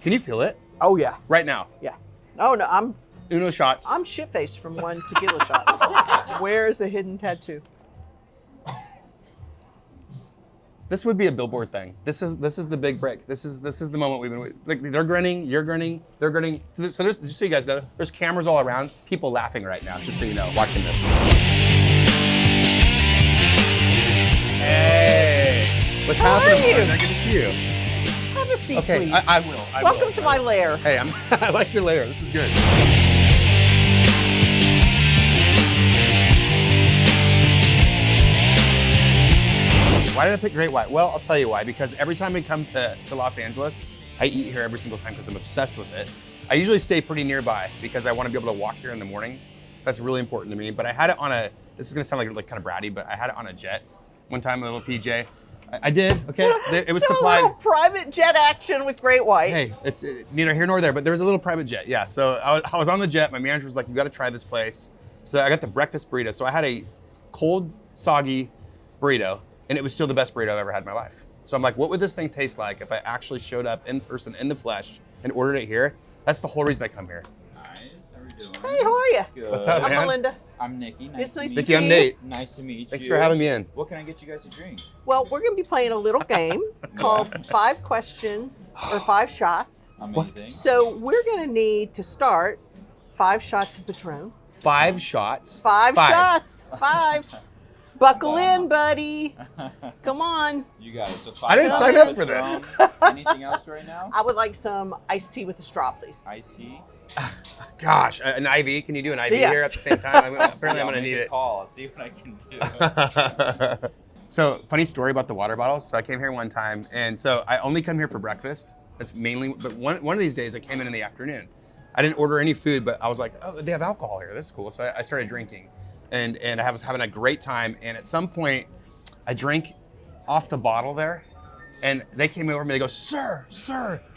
Can you feel it? Oh yeah. Right now. Yeah. Oh no, I'm Uno shots. shit-faced from one tequila shot. Where is the hidden tattoo? This would be a Billboard thing. This is the big break. This is the moment we've been waiting. Like they're grinning, you're grinning, they're grinning. So there's, just so you guys know, there's cameras all around, people laughing right now, just so you know, watching this. Hey, what's happening? How are you? Melinda? Good to see you. Have a seat, Okay, please. I will. Welcome to my lair. Hey, I like your lair. This is good. Why did I pick Great White? Well, I'll tell you why. Because every time we come to Los Angeles, I eat here every single time because I'm obsessed with it. I usually stay pretty nearby because I want to be able to walk here in the mornings. That's really important to me. But I had it on this is gonna sound like kind of bratty, but I had it on a jet one time, a little PJ. I did, okay? It was So supplied. a little private jet action with Great White. Hey, it's neither here nor there, but there was a little private jet, yeah. So I was on the jet, my manager was like, you gotta try this place. So I got the breakfast burrito. So I had a cold, soggy burrito, and it was still the best burrito I've ever had in my life. So I'm like, what would this thing taste like if I actually showed up in person, in the flesh, and ordered it here? That's the whole reason I come here. Nice, how are we doing? Hey, how are you? Good. What's up, I'm man? Melinda. I'm Nikki. It's nice to Nikki, see I'm you. Nate. Nice to meet Thanks you. for having me in. What can I get you guys to drink? Well, we're going to be playing a little game called 5 questions or 5 shots. Amazing. So we're going to need to start 5 shots of Patron. 5 shots. 5 shots. 5. Buckle in, buddy. Come on. You guys, so I didn't sign up for this. Anything else right now? I would like some iced tea with a straw, please. Iced tea? Gosh, an IV? Can you do an IV Yeah. here at the same time? Apparently I'm gonna I'll need make a it. call. See what I can do. So, funny story about the water bottles. So I came here one time, and so I only come here for breakfast. That's mainly, but one of these days I came in the afternoon. I didn't order any food, but I was like, oh, they have alcohol here. That's cool. So I started drinking, and I was having a great time. And at some point, I drank off the bottle there, and they came over to me. They go, sir,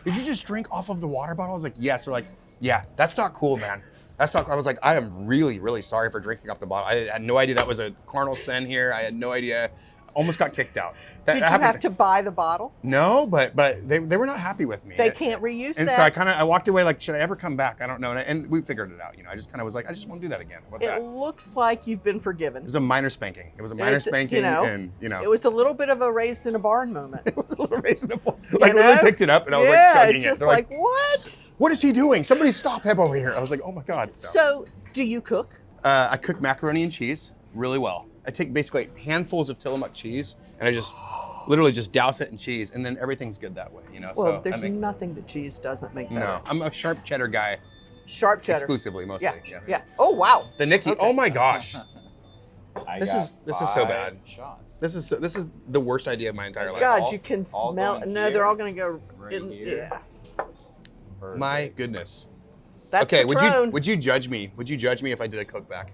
did you just drink off of the water bottle? I was like, yes. They're like, yeah, that's not cool, man. That's not. I was like, I am really, really sorry for drinking off the bottle. I had no idea that was a carnal sin here. I had no idea. Almost got kicked out. Did you have to buy the bottle? No, but they were not happy with me. They can't reuse and that. so I walked away like, should I ever come back? I don't know. And we figured it out. You know, I just kind of was like, I just won't do that again. What It that? looks like you've been forgiven. It was a minor spanking. It was a minor spanking, and It was a little bit of a raised in a barn moment. it was a little reasonable. Like literally picked it up and I was like chugging just it. They're like, what? what is he doing? Somebody stop him over here. I was like, oh my God. So, do you cook? I cook macaroni and cheese really well. I take basically handfuls of Tillamook cheese and I just literally just douse it in cheese, and then everything's good that way, you know. Well, so there's nothing that cheese doesn't make better. No, I'm a sharp cheddar guy. Sharp cheddar. Exclusively, mostly. Yeah. Oh wow. The Nikki. Okay. Oh my gosh. This is so bad. Shots. This is the worst idea of my entire life. God, all- you can all smell. going No, here, they're all gonna go. right in, here. yeah. Perfect. My goodness. That's Okay, Patron. would you judge me? Would you judge me if I did a Coke back?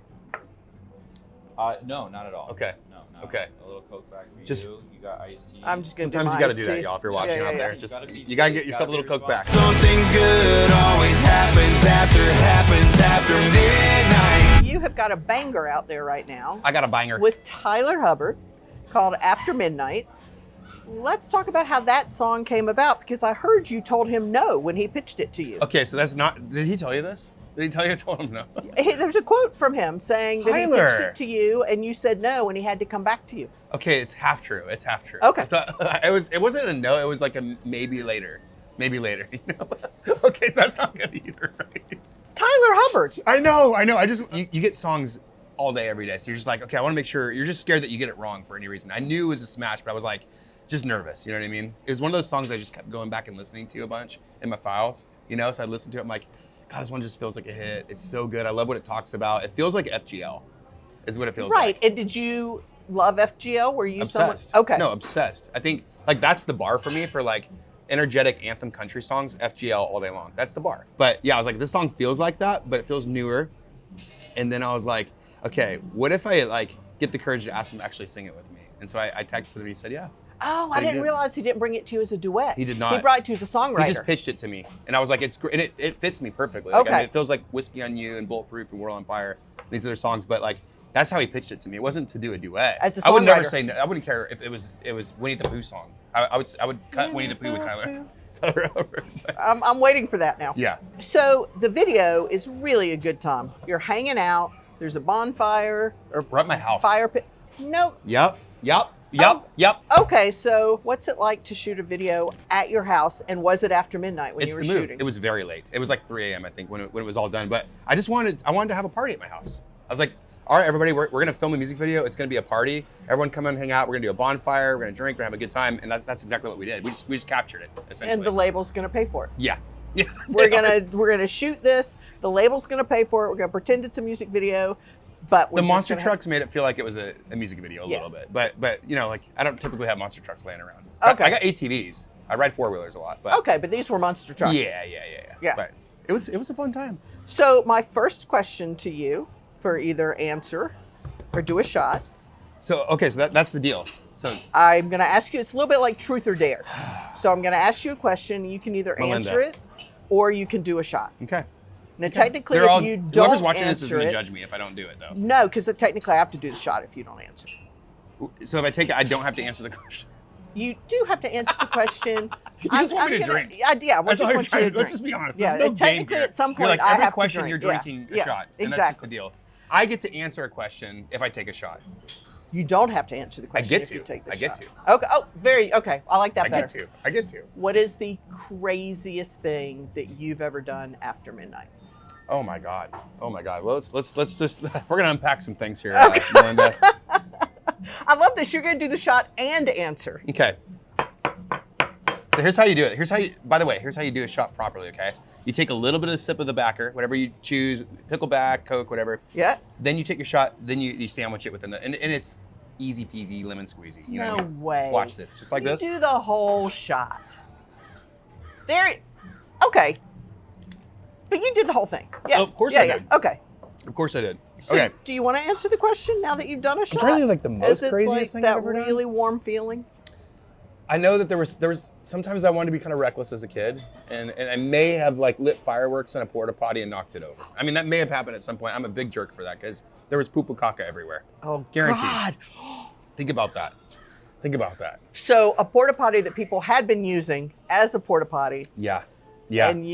No, not at all. Okay. No. Okay. A little Coke back for Just- you. You got iced tea. I'm just gonna Sometimes do you my got to iced do that, tea. y'all. If you're watching Yeah, out yeah, there, yeah. just You gotta be you gotta safe. get yourself a little Gotta Coke be back. Something good always happens after midnight. You have got a banger out there right now I got a banger. with Tyler Hubbard called After Midnight. Let's talk about how that song came about, because I heard you told him no when he pitched it to you. Okay, so that's not. Did he tell you this? Did he tell you I told him no? There's a quote from him saying that he Tyler. pitched it to you and you said no and he had to come back to you. Okay, it's half true. It's half true. Okay. So it wasn't a no. It was like a maybe later. Maybe later. You know. Okay, so that's not good either, right? It's Tyler Hubbard. I know. I just you get songs all day, every day. So you're just like, okay, I want to make sure. You're just scared that you get it wrong for any reason. I knew it was a smash, but I was like, just nervous. You know what I mean? It was one of those songs I just kept going back and listening to a bunch in my files. You know, so I listened to it. I'm like, God, this one just feels like a hit. It's so good. I love what it talks about. It feels like FGL, is what it feels Right. like. And did you love FGL? Were you Obsessed. someone? Okay. No, obsessed. I think like that's the bar for me for like energetic anthem country songs. FGL all day long. That's the bar. But yeah, I was like, this song feels like that, but it feels newer. And then I was like, okay, what if I like get the courage to ask him to actually sing it with me? And so I texted him. He said, yeah. Oh, So I he didn't did. realize he didn't bring it to you as a duet. He did not. He brought it to you as a songwriter. He just pitched it to me, and I was like, "It's great," and it fits me perfectly. Like, I Okay. mean, it feels like "Whiskey on You" and "Bulletproof" and "World on Fire," and these other songs. But like, that's how he pitched it to me. It wasn't to do a duet. As a I would never songwriter. say no. I wouldn't care if it was Winnie the Pooh song. I would cut Winnie the Pooh with Tyler. Tyler Hubbard. I'm waiting for that now. Yeah. So the video is really a good time. You're hanging out. There's a bonfire or We're at my house. fire pit. No. Yep. Okay, so what's it like to shoot a video at your house? And was it after midnight when It's you were the move. shooting? It was very late. It was like 3 a.m. I think when it was all done. But I wanted to have a party at my house. I was like, all right, everybody, we're gonna film a music video. It's gonna be a party. Everyone come and hang out. We're gonna do a bonfire. We're gonna drink. We're gonna have a good time. And that's exactly what we did. We just captured it essentially. And the label's gonna pay for it. Yeah. Yeah. We're gonna shoot this. The label's gonna pay for it. We're gonna pretend it's a music video. But the monster trucks made it feel like it was a music video a Yeah. little bit, but you know, like I don't typically have monster trucks laying around. Okay. I got ATVs. I ride 4-wheelers a lot, but Okay, but these were monster trucks. yeah. Yeah. But it was a fun time. So my first question to you, for either answer or do a shot, So okay, so that's the deal. So I'm gonna ask you. It's a little bit like truth or dare. So I'm gonna ask you a question. You can either Melinda. answer it, or you can do a shot. okay, Now, technically, They're all, if you don't whoever's watching this is answer gonna it, judge me if I don't do it though. No, because technically I have to do the shot if you don't answer. So if I take it, I don't have to answer the question. You do have to answer the question. You just want me to drink. Yeah, That's all just you're want you trying to to. Let's drink. just be honest. Yeah, There's no and game technically here. at some You're point like I every have to question drink. you're Yeah. drinking a Yes, shot, and that's just exactly. the deal. I get to answer a question if I take a shot. You don't have to answer the question get if you to. take the I shot. get to. Okay. Oh, okay. I like that I better. get to. What is the craziest thing that you've ever done after midnight? Oh my God. Well, let's just we're gonna unpack some things here, Okay. Melinda. I love this. You're going to do the shot and answer. Okay. So here's how you do it. By the way, here's how you do a shot properly. Okay. You take a little bit of a sip of the backer, whatever you choose, pickleback, Coke, whatever. Yeah. Then you take your shot. Then you sandwich it with and it's easy peasy lemon squeezy. You know No what I mean? way. Watch this, just like You this. do the whole shot. There. Okay. But you did the whole thing. Yeah. Of course yeah, I yeah. did. Okay. Of course I did. So Okay. do you want to answer the question now that you've done a shot? trying to think, like, the most Is it craziest like thing that I've ever done? really warm feeling? I know that there was sometimes I wanted to be kind of reckless as a kid, and I may have like lit fireworks in a porta potty and knocked it over. I mean, that may have happened at some point. I'm a big jerk for that because there was poo caca everywhere. Oh, Guaranteed. God. Think about that. Think about that. So a porta potty that people had been using as a porta potty, Yeah. and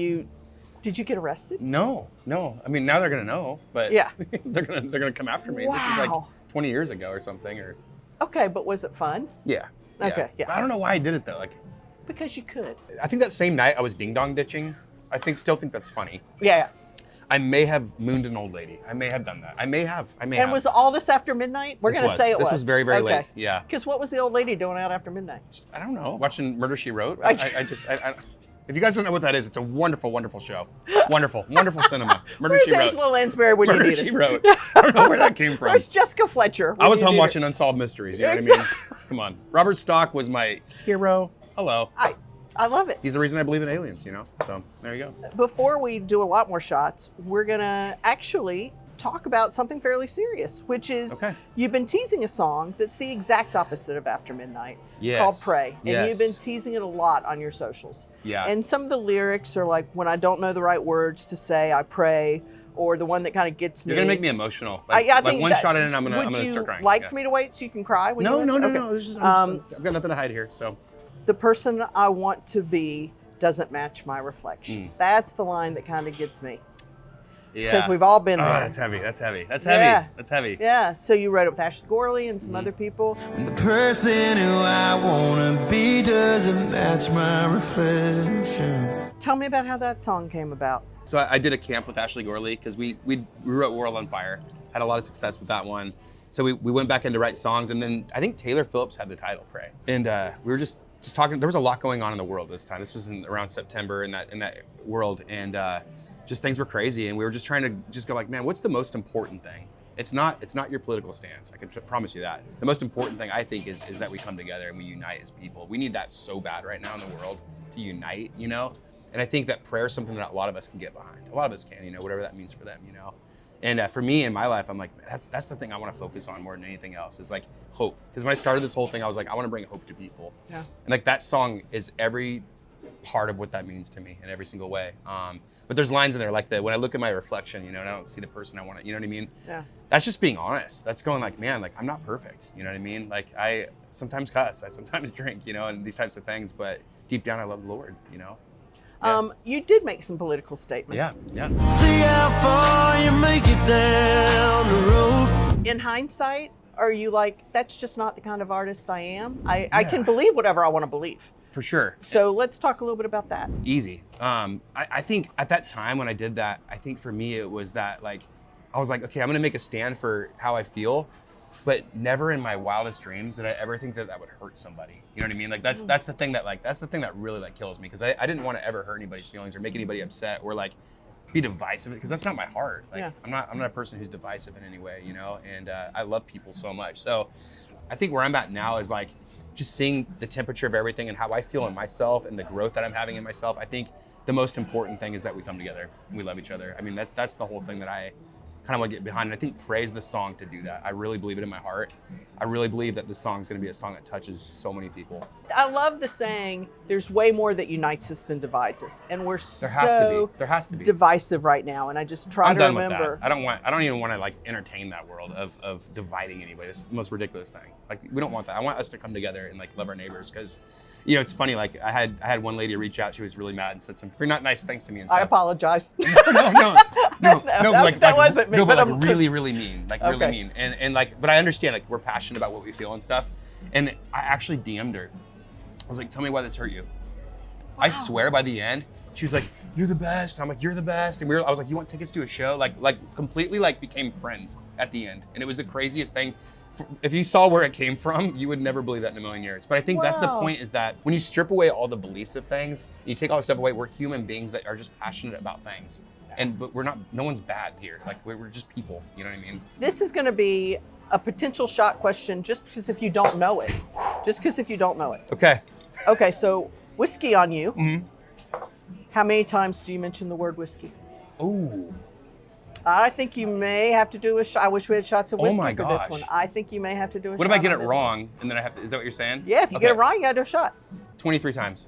did you get arrested? No. I mean, now they're gonna know, but Yeah. they're gonna come after me. This was like Wow. 20 years ago or something, or Okay, but was it fun? yeah. Okay, yeah. I don't know why I did it though. Like, Because you could. I think that same night I was ding dong ditching. Still think that's funny. Yeah. I may have mooned an old lady. I may have done that. I may have. And was all this after midnight? We're This going to say it was. This was very, very late. Yeah. Because what was the old lady doing out after midnight? I don't know. Watching Murder, She Wrote. I- If you guys don't know what that is, it's a wonderful, wonderful show. Wonderful cinema. Murder, Where's She Wrote. Angela Lansbury when Murder, you need She it? Wrote. I don't know where that came from. Where's Jessica Fletcher? I was when home you need watching Unsolved Mysteries. You know what I Exactly. mean? Come on. Robert Stock was my hero. Hello. it? I love it. He's the reason I believe in aliens, you know? So there you go. Before we do a lot more shots, we're going to actually talk about something fairly serious, which is Okay. you've been teasing a song that's the exact opposite of After Midnight Yes. called Pray. And Yes. you've been teasing it a lot on your socials. Yeah. And some of the lyrics are like, when I don't know the right words to say, I pray, or the one that kind of gets me. You're going to make me emotional. I Like think one that- shot in and I'm going Would to you start crying. like Yeah. for me to wait so you can cry? When No. you listen? Okay. This is, I've got nothing to hide here, so. The person I want to be doesn't match my reflection. That's the line that kind of gets me. Yeah. Because we've all been Oh, there. that's heavy. Yeah. That's heavy. Yeah, so you wrote it with Ashley Gorley and some Mm-hmm. other people. The person who I wanna be doesn't match my reflection. Tell me about how that song came about. So I did a camp with Ashley Gorley because we wrote World on Fire. Had a lot of success with that one. So we went back in to write songs, and then I think Taylor Phillips had the title Pray. And we were just talking. There was a lot going on in the world this time. This was around September in that world, and just things were crazy. And we were just trying to just go like, man, what's the most important thing? It's not your political stance. I can promise you that. The most important thing I think is that we come together and we unite as people. We need that so bad right now in the world to unite, you know? And I think that prayer is something that a lot of us can get behind. A lot of us can, you know, whatever that means for them, you know? And for me in my life, I'm like, that's the thing I want to focus on more than anything else is like hope. Because when I started this whole thing, I was like, I want to bring hope to people. Yeah. And like that song is every part of what that means to me in every single way. But there's lines in there like that when I look at my reflection, and I don't see the person I want to, you know what I mean? Yeah. That's just being honest. That's going like, man, like I'm not perfect. You know what I mean? Like I sometimes cuss, I sometimes drink, and these types of things, but deep down I love the Lord, Yeah. You did make some political statements. Yeah. See how far you make it down the road. In hindsight, are you like, that's just not the kind of artist I am? I can believe whatever I want to believe. For sure. So let's talk a little bit about that. Easy. I think at that time when I did that, I think for me it was that I was like, okay, I'm gonna make a stand for how I feel, but never in my wildest dreams did I ever think that would hurt somebody. You know what I mean? Like that's the thing that really kills me, because I didn't want to ever hurt anybody's feelings or make anybody upset or be divisive, because that's not my heart. I'm not a person who's divisive in any way, and I love people so much. So I think where I'm at now is just seeing the temperature of everything and how I feel in myself and the growth that I'm having in myself. I think the most important thing is that we come together and we love each other. I mean, that's the whole thing that I kind of want to get behind. And I think praise the song to do that. I really believe it in my heart. I really believe that this song is going to be a song that touches so many people. I love the saying, there's way more that unites us than divides us. And we're There has to be. divisive right now. And I just try I'm to done remember. with that. I don't even want to entertain that world of dividing anybody. It's the most ridiculous thing. We don't want that. I want us to come together and love our neighbors, because it's funny, I had one lady reach out, she was really mad and said some pretty not nice things to me and stuff. I apologize. No, that wasn't me. No, but I'm really, just- really mean, Okay. really mean. And but I understand, we're passionate about what we feel and stuff. And I actually DM'd her. I was like, tell me why this hurt you. I swear by the end, she was like, you're the best. And I'm like, you're the best. And I was like, you want tickets to a show? Completely became friends at the end. And it was the craziest thing. If you saw where it came from, you would never believe that in a million years. But I think that's the Wow. point, is that when you strip away all the beliefs of things, you take all the stuff away, we're human beings that are just passionate about things. But no one's bad here. We're just people, you know what I mean? This is going to be a potential shot question just because if you don't know it. Okay. Okay, so whiskey on you. Mm-hmm. How many times do you mention the word whiskey? Ooh. I think you may have to do a shot. I wish we had shots of whiskey my for this gosh. one. I think you may have to do a shot. What if I get on it this wrong and then I have to, is that what you're saying? one. Yeah, if you get it wrong, you got to do a shot. 23 times.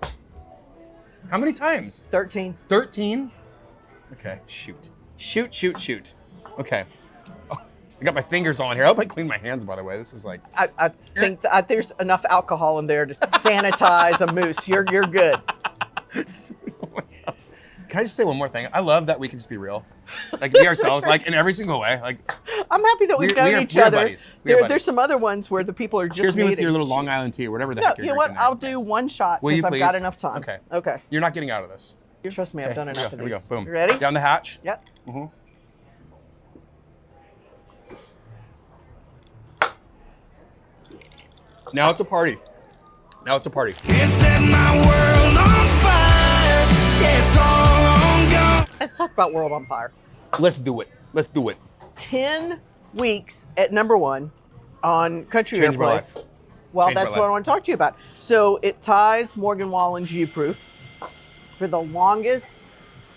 How many times? 13. 13? Okay, shoot. Okay. Oh, I got my fingers on here. I hope I clean my hands, by the way. This is I think there's enough alcohol in there to sanitize a moose. You're good. Oh my God. Can I just say one more thing? I love that we can just be real. Be ourselves, in every single way. I'm happy that we've known each we're other. buddies. We're buddies. There's some other ones where the people are just Cheers me with meeting. your little Long Island tea or whatever the No, heck you're you know what? drinking there. I'll do one shot Will you because I've got please? enough time. Okay. Okay. You're not getting out of this. Trust me, I've done enough of Here we these. go. Boom. You ready? Down the hatch. Yep. Mm-hmm. Now it's a party. It set my world on fire. It's all gone. Let's talk about World on Fire. Let's do it. 10 weeks at number one on Country Changed my Airplay. life. Well, Changed my that's what life. I want to talk to you about. So it ties Morgan Wallen's You Proof for the longest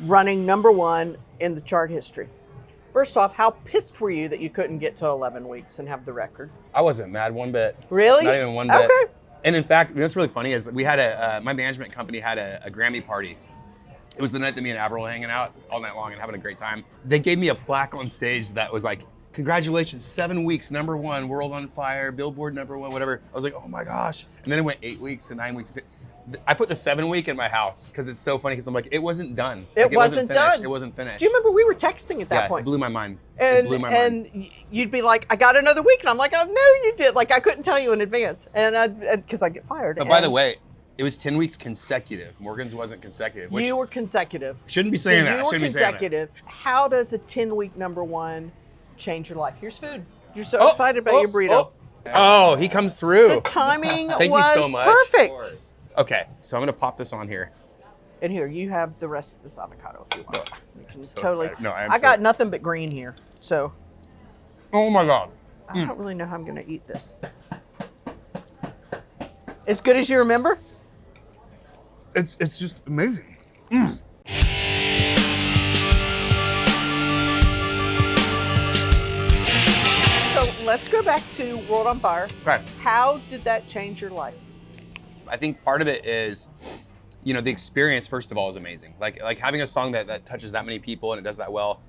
running number one in the chart history. First off, how pissed were you that you couldn't get to 11 weeks and have the record? I wasn't mad one bit. Really? Not even one bit. Okay. And in fact, what's really funny is we had my management company had a Grammy party. It was the night that me and Avril were hanging out all night long and having a great time. They gave me a plaque on stage that was like, congratulations, 7 weeks, number one, World on Fire, Billboard number one, whatever. I was like, oh my gosh. And then it went 8 weeks and 9 weeks. I put the 7 week in my house because it's so funny because I'm like, it wasn't done. It wasn't finished. done. It wasn't finished. Do you remember we were texting at that Yeah, point? it blew my mind. It blew my mind. And you'd be like, I got another week. And I'm like, oh, no, you did. I couldn't tell you in advance. And because I get fired. But by the way, it was 10 weeks consecutive. Morgan's wasn't consecutive. Which You were consecutive. shouldn't be saying that. You were Shouldn't be saying that. consecutive. How does a 10-week number one change your life? Here's food. You're so excited about your burrito. Oh, he comes through. The timing Thank you was so much. perfect. Okay, so I'm gonna pop this on here. And here, you have the rest of this avocado if you want. You can so totally. excited. No, I got nothing but green here, so Oh my God. I don't really know how I'm going to eat this. As good as you remember? It's just amazing. So let's go back to World on Fire. Okay. How did that change your life? I think part of it is you know, the experience, first of all, is amazing. Like having a song that touches that many people and it does that well.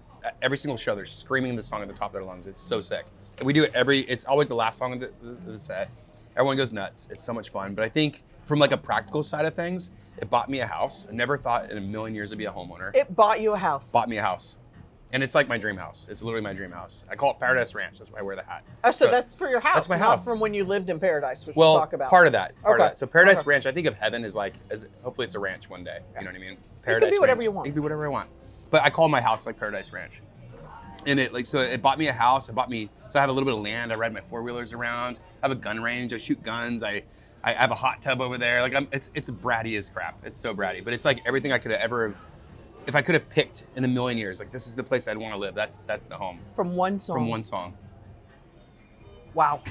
Every single show, they're screaming the song at the top of their lungs. It's so sick. And we do it it's always the last song of the set. Everyone goes nuts. It's so much fun. But I think from like a practical side of things, it bought me a house. I never thought in a million years I'd be a homeowner. It bought you a house. Bought me a house. And it's like my dream house. It's literally my dream house. I call it Paradise Ranch. That's why I wear the hat. Oh, so that's for your house. That's my not house. from when you lived in Paradise, which we'll talk about. Part of that. Part of Okay. that. So Paradise Okay. Ranch, I think of heaven as like, hopefully it's a ranch one day. You know what I mean? It can be whatever Ranch. you want. It can be whatever I want. But I call my house like Paradise Ranch. And so it bought me a house. So I have a little bit of land. I ride my 4-wheelers around. I have a gun range. I shoot guns. I have a hot tub over there. Like it's bratty as crap. It's so bratty. But it's like everything I could have ever have. If I could have picked in a million years, like this is the place I'd want to live. That's the home. From one song. From one song. Wow.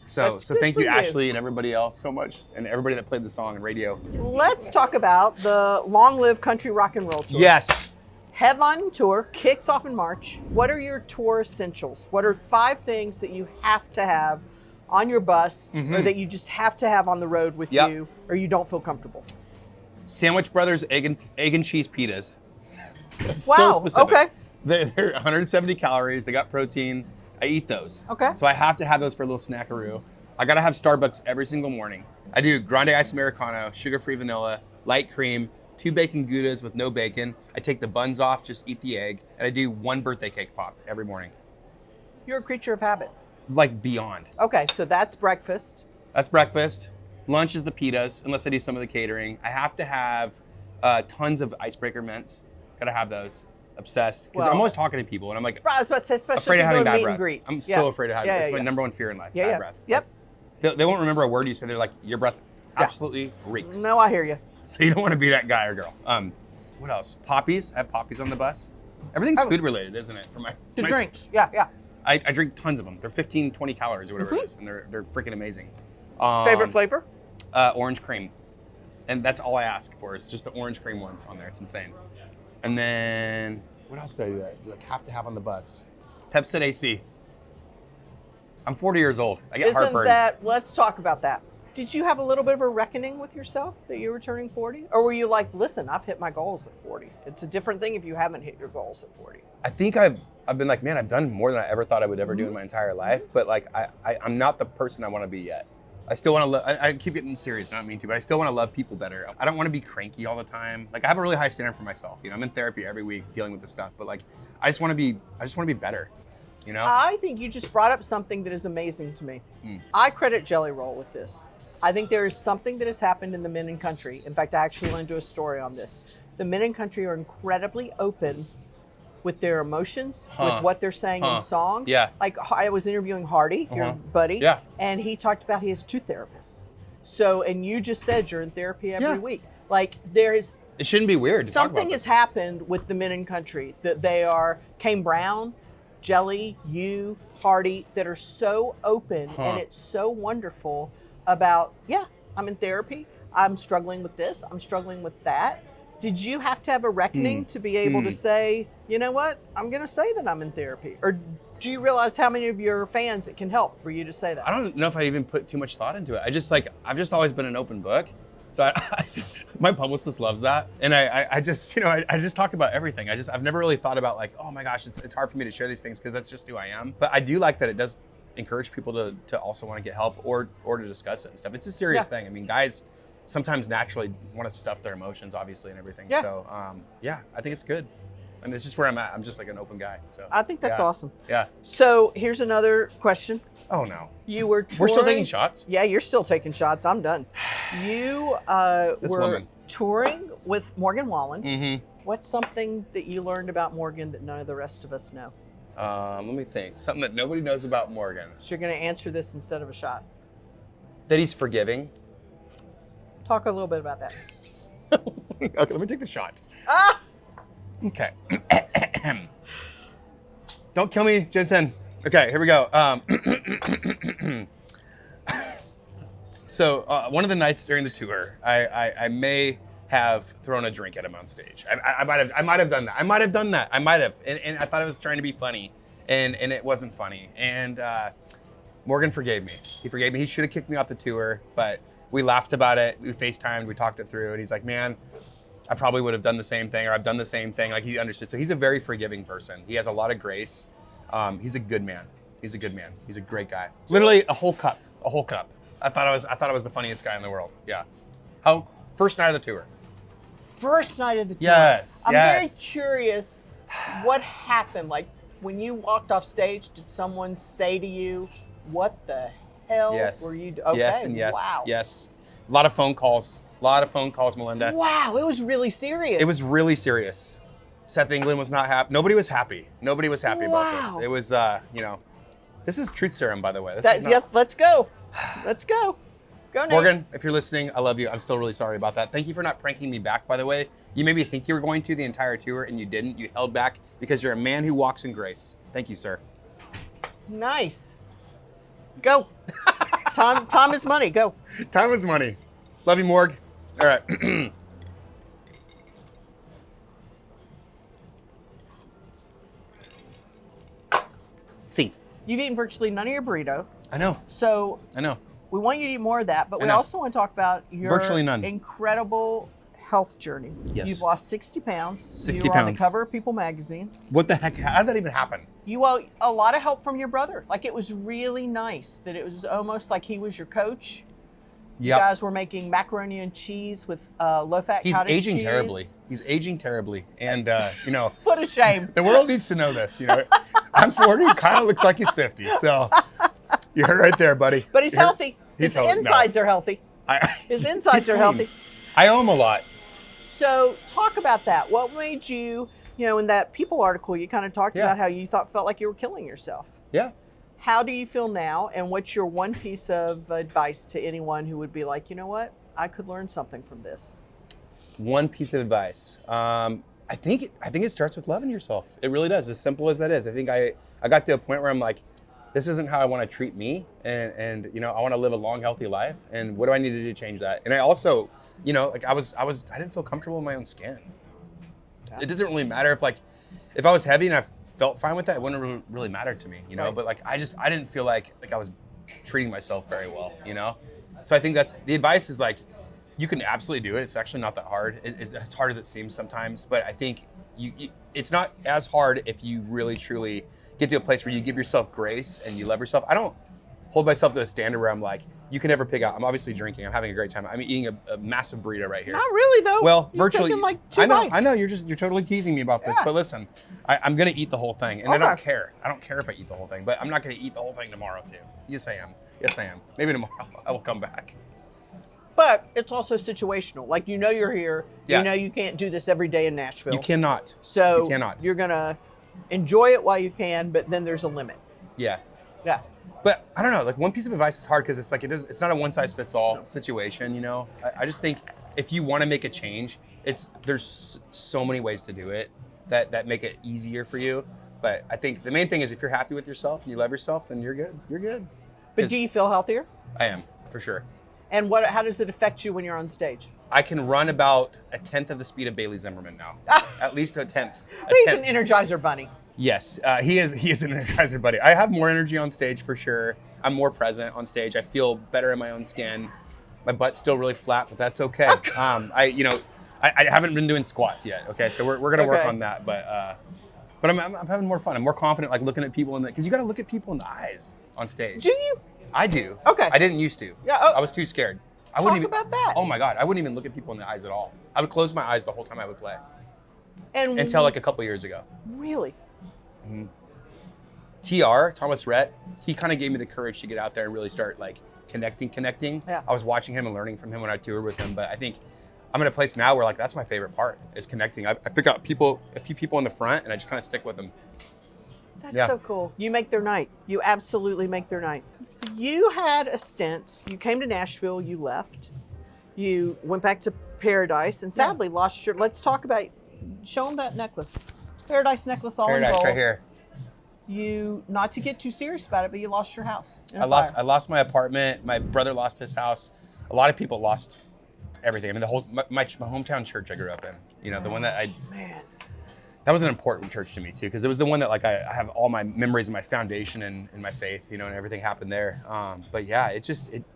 So That's good thank for you, you. Ashley, and everybody else so much, and everybody that played the song on radio. Let's talk about the Long Live Country Rock and Roll Tour. Yes. Headlining tour kicks off in March. What are your tour essentials? What are 5 things that you have to have on your bus or that you just have to have on the road with Yep. you or you don't feel comfortable? Sandwich Brothers egg and cheese pitas. Wow, So specific. okay. They're 170 calories. They got protein. I eat those. Okay. So I have to have those for a little snackaroo. I gotta have Starbucks every single morning. I do grande ice Americano, sugar-free vanilla, light cream, 2 bacon Goudas with no bacon. I take the buns off, just eat the egg, and I do 1 birthday cake pop every morning. You're a creature of habit. Like beyond. Okay, so that's breakfast. That's breakfast. Lunch is the pitas, unless I do some of the catering. I have to have tons of icebreaker mints. Gotta have those. Obsessed. Because Well- I'm always talking to people, and I'm like Right, I was about to say, especially afraid of if having you're doing bad meet breath. and greets. I'm Yeah. so afraid of having Yeah, It's yeah, my yeah. number 1 fear in life, Yeah, bad yeah. breath. Yep. They won't remember a word you say. They're like, your breath absolutely reeks. No, I hear you. So you don't want to be that guy or girl. What else? Poppies. I have poppies on the bus. Everything's Oh. food related, isn't it? For my The my- drinks. Yeah, yeah. I drink tons of them. They're 15, 20 calories or whatever it is, and they're freaking amazing. Favorite flavor? Orange cream. And that's all I ask for is just the orange cream ones on there. It's insane. And then, what else do I do? Like have to have on the bus? Pepsi AC. I'm 40 years old. I get Isn't heartburn. let's talk about that. Did you have a little bit of a reckoning with yourself that you were turning 40? Or were you like, listen, I've hit my goals at 40. It's a different thing if you haven't hit your goals at 40. I think I've been like, man, I've done more than I ever thought I would ever do in my entire life. But like, I'm not the person I want to be yet. I still want to I keep getting serious, not mean to, but I still want to love people better. I don't want to be cranky all the time. Like I have a really high standard for myself. You know, I'm in therapy every week dealing with this stuff, but like, I just want to be better, you know? I think you just brought up something that is amazing to me. I credit Jelly Roll with this. I think there is something that has happened in the Men in Country. In fact, I actually want to do a story on this. The Men in Country are incredibly open with their emotions, with what they're saying in songs. Yeah. Like I was interviewing Hardy, your buddy, Yeah. and he talked about he has 2 therapists. So, and you just said you're in therapy every Yeah. week. Like there is It shouldn't be weird to talk about something has this. happened with the Men in Country that they are Kane Brown, Jelly, you, Hardy, that are so open and it's so wonderful about, yeah, I'm in therapy. I'm struggling with this. I'm struggling with that. Did you have to have a reckoning to be able to say, you know what, I'm going to say that I'm in therapy? Or do you realize how many of your fans it can help for you to say that? I don't know if I even put too much thought into it. I've just always been an open book. So my publicist loves that. And I just, you know, I just talk about everything. I've never really thought about like, oh my gosh, it's hard for me to share these things because that's just who I am. But I do like that it does encourage people to also want to get help or to discuss it and stuff. It's a serious thing. I mean, guys sometimes naturally want to stuff their emotions, obviously, and everything. Yeah. So, I think it's good. I mean, it's just where I'm at. I'm just like an open guy. So I think that's awesome. Yeah. So here's another question. Oh no. You were touring. We're still taking shots. Yeah, you're still taking shots. I'm done. You This were woman. touring with Morgan Wallen. Mm-hmm. What's something that you learned about Morgan that none of the rest of us know? Let me think. Something that nobody knows about Morgan. So you're going to answer this instead of a shot. That he's forgiving. Talk a little bit about that. Okay, let me take the shot. Ah! Okay. Don't kill me, Jensen. Okay, here we go. So one of the nights during the tour, I may have thrown a drink at him on stage. I might have done that. I might have. And I thought I was trying to be funny, and it wasn't funny. And Morgan forgave me. He forgave me. He should have kicked me off the tour, but We laughed about it. We FaceTimed. We talked it through. And he's like, man, I probably would have done the same thing, or I've done the same thing. Like, he understood. So he's a very forgiving person. He has a lot of grace. He's a good man. He's a good man. He's a great guy. Literally a whole cup. I thought I was the funniest guy in the world. Yeah. First night of the tour. First night of the tour. Yes. I'm very curious what happened. Like, when you walked off stage, did someone say to you, what the hell were you doing? Okay, yes, and yes. Wow. Yes. A lot of phone calls, Melinda. Wow, it was really serious. It was really serious. Seth England was not happy. Nobody was happy. Nobody was happy about this. It was, this is truth serum, by the way. Yes, let's go. Let's go. Go, Nate. Morgan, if you're listening, I love you. I'm still really sorry about that. Thank you for not pranking me back, by the way. You made me think you were going to the entire tour, and you didn't. You held back because you're a man who walks in grace. Thank you, sir. Nice. Go. Time is money. Go. Time is money. Love you, Morg. All right. See. You've eaten virtually none of your burrito. I know. So I know. we want you to eat more of that, but we know. also want to talk about your Virtually none. incredible health journey. Yes. You've lost 60 pounds. 60 you were on the pounds. cover of People magazine. What the heck? How did that even happen? You owe a lot of help from your brother. Like, it was really nice that it was almost like he was your coach. You guys were making macaroni and cheese with low-fat He's cottage aging cheese. terribly. He's aging terribly. And, What a shame. the world needs to know this. I'm 40. Kyle looks like he's 50. So you heard right there, buddy. But he's healthy. He's His healthy. insides are healthy. His insides are healthy. I owe him a lot. So talk about that. What made you, in that People article, you kind of talked about how you felt like you were killing yourself. Yeah. How do you feel now? And what's your one piece of advice to anyone who would be like, you know what? I could learn something from this. One piece of advice. I think it starts with loving yourself. It really does. As simple as that is. I think I got to a point where I'm like, this isn't how I want to treat me. And I want to live a long, healthy life. And what do I need to do to change that? And I also, I didn't feel comfortable in my own skin. Yeah. It doesn't really matter if I was heavy and I felt fine with that, it wouldn't really matter to me, Right. But I didn't feel like I was treating myself very well, So I think that's the advice is you can absolutely do it. It's actually not that hard. It's as hard as it seems sometimes, but I think it's not as hard if you really truly get to a place where you give yourself grace and you love yourself. I don't hold myself to a standard where I'm like, you can never pig out. I'm obviously drinking. I'm having a great time. I'm eating a massive burrito right here. Not really, though. Well, You're virtually. taking, two bites. I know. You're totally teasing me about this. Yeah. But listen, I'm gonna eat the whole thing, and Okay. I don't care. I don't care if I eat the whole thing, but I'm not gonna eat the whole thing tomorrow too. Yes, I am. Maybe tomorrow I will come back. But it's also situational. You're here. Yeah. You can't do this every day in Nashville. You cannot. So you cannot. You're gonna enjoy it while you can, but then there's a limit. Yeah. Yeah. But I don't know. One piece of advice is hard because it's not a one size fits all situation. I just think if you want to make a change, there's so many ways to do it that make it easier for you. But I think the main thing is if you're happy with yourself and you love yourself, then you're good. You're good. But do you feel healthier? I am, for sure. And how does it affect you when you're on stage? I can run about a tenth of the speed of Bailey Zimmerman now. At least a tenth. He's an Energizer bunny. Yes, he is an Energizer buddy. I have more energy on stage for sure. I'm more present on stage. I feel better in my own skin. My butt's still really flat, but that's okay. I haven't been doing squats yet. Okay, so we're gonna work on that. But I'm having more fun. I'm more confident, looking at people because you got to look at people in the eyes on stage. Do you? I do. Okay. I didn't used to. Yeah. I was too scared. I wouldn't even about that. Oh my God, I wouldn't even look at people in the eyes at all. I would close my eyes the whole time I would play. And until a couple years ago. Really? Mm-hmm. TR, Thomas Rhett, he kind of gave me the courage to get out there and really start connecting. Yeah. I was watching him and learning from him when I toured with him, but I think I'm in a place now where that's my favorite part is connecting. I pick out a few people in the front and I just kind of stick with them. That's so cool. You make their night. You absolutely make their night. You had a stint. You came to Nashville. You left. You went back to Paradise and sadly lost your. Let's talk about. Show them that necklace. Paradise necklace all in Paradise gold. right here. You, not to get too serious about it, but you lost your house. I lost my apartment. My brother lost his house. A lot of people lost everything. I mean, my hometown church I grew up in. The one that that was an important church to me too, because it was the one that like I have all my memories and my foundation and my faith, you know, and everything happened there. But yeah, it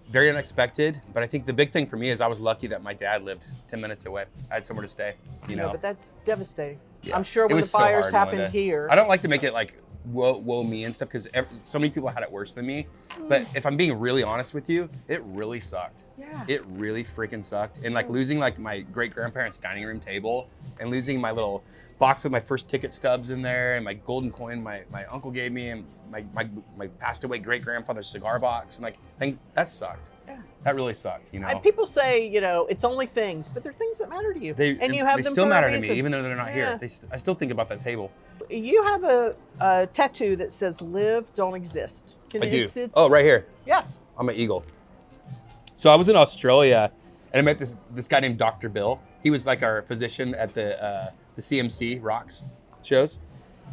very unexpected. But I think the big thing for me is I was lucky that my dad lived 10 minutes away. I had somewhere to stay, you know. No, but that's devastating. Yeah. I'm sure It when the was so fires hard, happened Melinda. here. I don't like to make it like woe me and stuff, because so many people had it worse than me. But if I'm being really honest with you, it really sucked. Yeah. It really freaking sucked. And like losing like my great grandparents' dining room table and losing my little box with my first ticket stubs in there and my golden coin my uncle gave me and my passed away great grandfather's cigar box and like things that sucked. Yeah. That really sucked, you know. And people say, you know, it's only things, but they're things that matter to you. And you have they them still for a matter to me, reason. even though they're not Yeah. here. I still think about that table. You have a tattoo that says "Live, don't exist." I do. It's- Oh, right here. Yeah. I'm an eagle. So I was in Australia and I met this guy named Dr. Bill. He was like our physician at the CMC Rocks shows.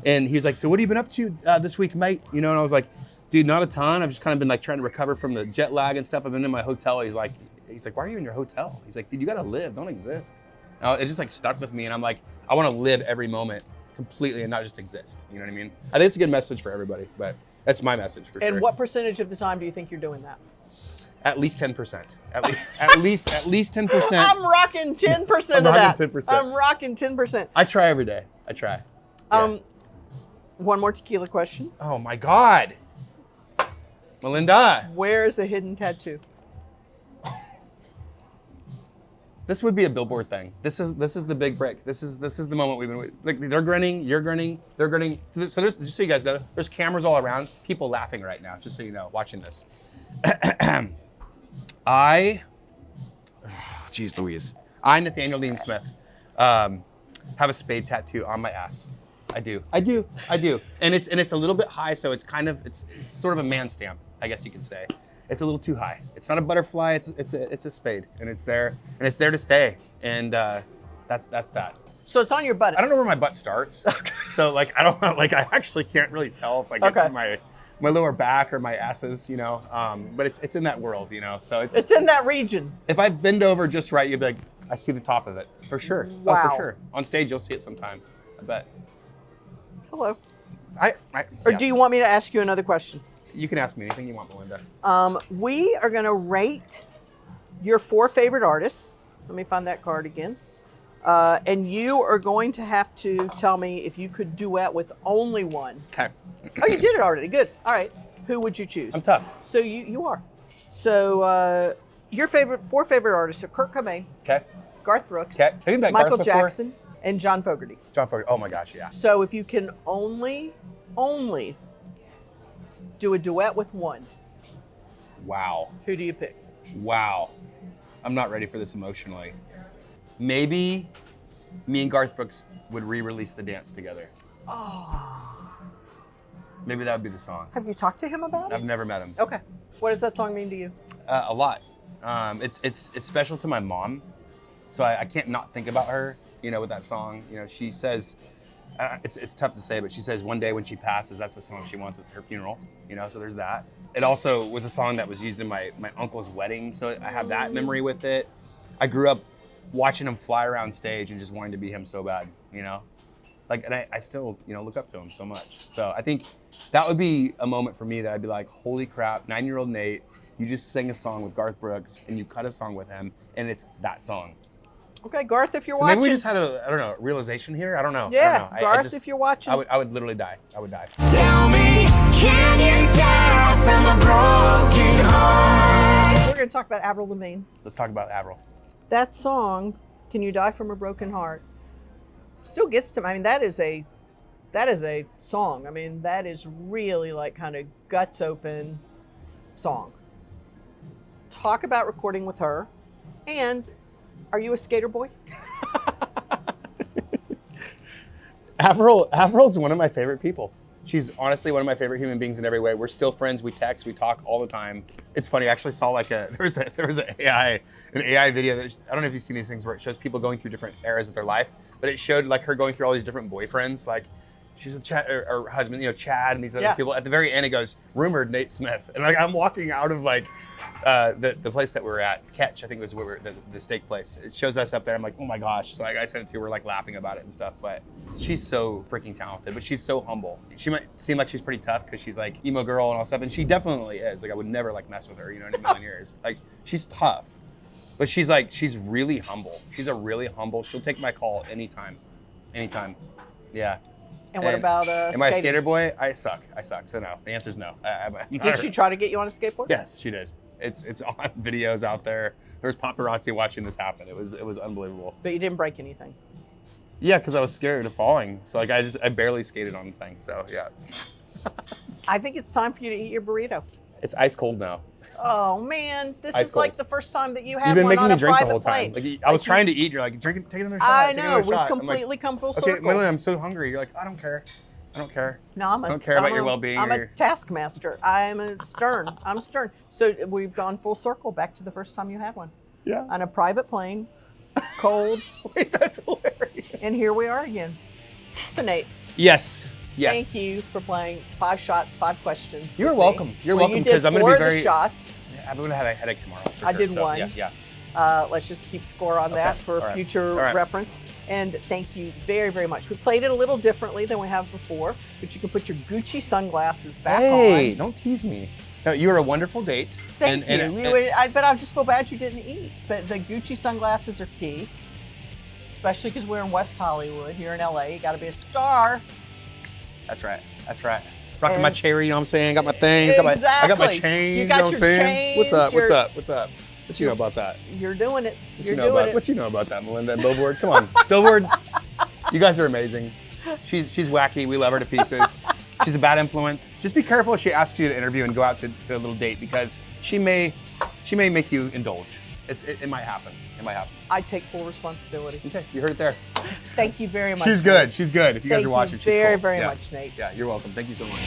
And he was like, so what have you been up to this week, mate? You know, and I was like, dude, not a ton. I've just kind of been like trying to recover from the jet lag and stuff. I've been in my hotel. He's like, why are you in your hotel? He's like, dude, you gotta live, don't exist. And it just like stuck with me. And I'm like, I wanna live every moment completely and not just exist. You know what I mean? I think it's a good message for everybody, but that's my message for sure. And what percentage of the time do you think you're doing that? At least 10%. At least 10%. I'm rocking 10% I'm of that. rocking 10%. I'm rocking 10%. I try every day. I try. Yeah. One more tequila question. Oh my God. Melinda. Where is a hidden tattoo? This would be a Billboard thing. This is the big break. This is the moment we've been waiting. Like they're grinning, you're grinning, they're grinning. So there's, just so you guys know, there's cameras all around. People laughing right now, just so you know, watching this. Geez Louise. I, Nathaniel Dean Smith, have a spade tattoo on my ass. I do. And it's a little bit high, so it's sort of a man stamp, I guess you could say. It's a little too high. It's not a butterfly, it's a spade, and it's there to stay. And that's that. So it's on your butt. I don't know where my butt starts. So like I don't know, like I actually can't really tell if like it's my lower back or my asses, you know. But it's in that world, you know. So it's in that region. If I bend over just right, you'd be like, I see the top of it. For sure. Wow. Oh, for sure. On stage you'll see it sometime. I bet. Hello. Yes. Do you want me to ask you another question? You can ask me anything you want, Melinda. We are going to rate your 4 favorite artists. Let me find that card again. And you are going to have to tell me if you could duet with only one. Okay. Oh, you did it already. Good. All right. Who would you choose? I'm tough. So you are. So your 4 favorite artists are Kurt Cobain, Okay. Garth Brooks, Okay. Have you met Michael Garth before? Jackson, and John Fogerty. John Fogerty. Oh my gosh, yeah. So if you can only do a duet with one, Wow. who do you pick? Wow. I'm not ready for this emotionally. Maybe me and Garth Brooks would re-release The Dance together. Oh. Maybe that would be the song. Have you talked to him about it? I've never met him. Okay. What does that song mean to you? A lot. It's special to my mom, so I can't not think about her. You know, with that song. You know, she says, it's tough to say, but she says one day when she passes, that's the song she wants at her funeral. You know, so there's that. It also was a song that was used in my uncle's wedding, so I have that memory with it. I grew up watching him fly around stage and just wanting to be him so bad. You know, like, and I still, you know, look up to him so much. So I think that would be a moment for me that I'd be like, holy crap, 9-year-old Nate, you just sang a song with Garth Brooks and you cut a song with him, and it's that song. Okay, Garth, if you're So watching. maybe we just had a realization here. I don't know. Yeah, I don't know. Garth, if you're watching. I would literally die. I would die. Tell me, can you die from a broken heart? We're going to talk about Avril Lavigne. Let's talk about Avril. That song, "Can You Die from a Broken Heart," still gets to me. I mean, that is a song. I mean, that is really like kind of guts open song. Talk about recording with her. And are you a skater boy? Avril's one of my favorite people. She's honestly one of my favorite human beings in every way. We're still friends. We text. We talk all the time. It's funny. I actually saw like there was an AI video that I don't know if you've seen these things where it shows people going through different eras of their life, but it showed like her going through all these different boyfriends. Like she's with Chad, or husband, you know, Chad, and these other people. At the very end, it goes rumored Nate Smith, and like I'm walking out of like the place that we were at, Catch, I think was where the steak place. It shows us up there. I'm like, oh my gosh. So like I sent it to her, we're like laughing about it and stuff. But she's so freaking talented, but she's so humble. She might seem like she's pretty tough because she's like emo girl and all stuff, and she definitely is. Like I would never like mess with her, you know, in a million years. Like she's tough, but she's really humble. She's a really humble. She'll take my call anytime. Yeah. And what about am I a skater boy? I suck. So no. The answer is no. Did she try to get you on a skateboard? Yes, she did. It's on videos out there. There was paparazzi watching this happen. It was unbelievable. But you didn't break anything. Yeah, because I was scared of falling. So like I barely skated on the thing. So yeah. I think it's time for you to eat your burrito. It's ice cold now. Oh man, this Ice is like cold. the first time that you had You've been one making on me a drink the private whole time. plate. Like I was trying to eat. You're like, take another shot. I take know, another we've shot. I'm like, completely come full okay, circle. Melinda, I'm so hungry. You're like, I don't care. No, I don't care about your well-being I'm or a your- taskmaster. I'm stern. So we've gone full circle back to the first time you had one Yeah. on a private plane, cold, Wait, that's hilarious. and here we are again. So Nate, Yes. thank you for playing 5 shots, 5 questions. You're with welcome. me. You're Well, welcome you because did I'm going to 4 be of very. the shots. I'm going to have a headache tomorrow. For I sure. did So, 1. Yeah. Let's just keep score on that for All right. future All right. reference. And thank you very, very much. We played it a little differently than we have before, but you can put your Gucci sunglasses back Hey, on. don't tease me. No, you were a wonderful date. Thank you. But I just feel bad you didn't eat. But the Gucci sunglasses are key, especially because we're in West Hollywood here in LA. You got to be a star. That's right. Rocking And- my cherry, you know what I'm saying? Got my things. I got my Exactly. chains, You you got know what I'm your saying? What's up? chains, What's up? What you know about that? You're doing it. What You're you know doing about it. what you know about that, Melinda and Billboard? Come on. Billboard, you guys are amazing. She's wacky. We love her to pieces. She's a bad influence. Just be careful if she asks you to interview and go out to a little date because she may make you indulge. It might happen. I take full responsibility. Okay, you heard it there. Thank you very much. She's good. She's good. If you guys Thank are watching, you she's very, cool. very Yeah. much, Nate. Yeah, you're welcome. Thank you so much.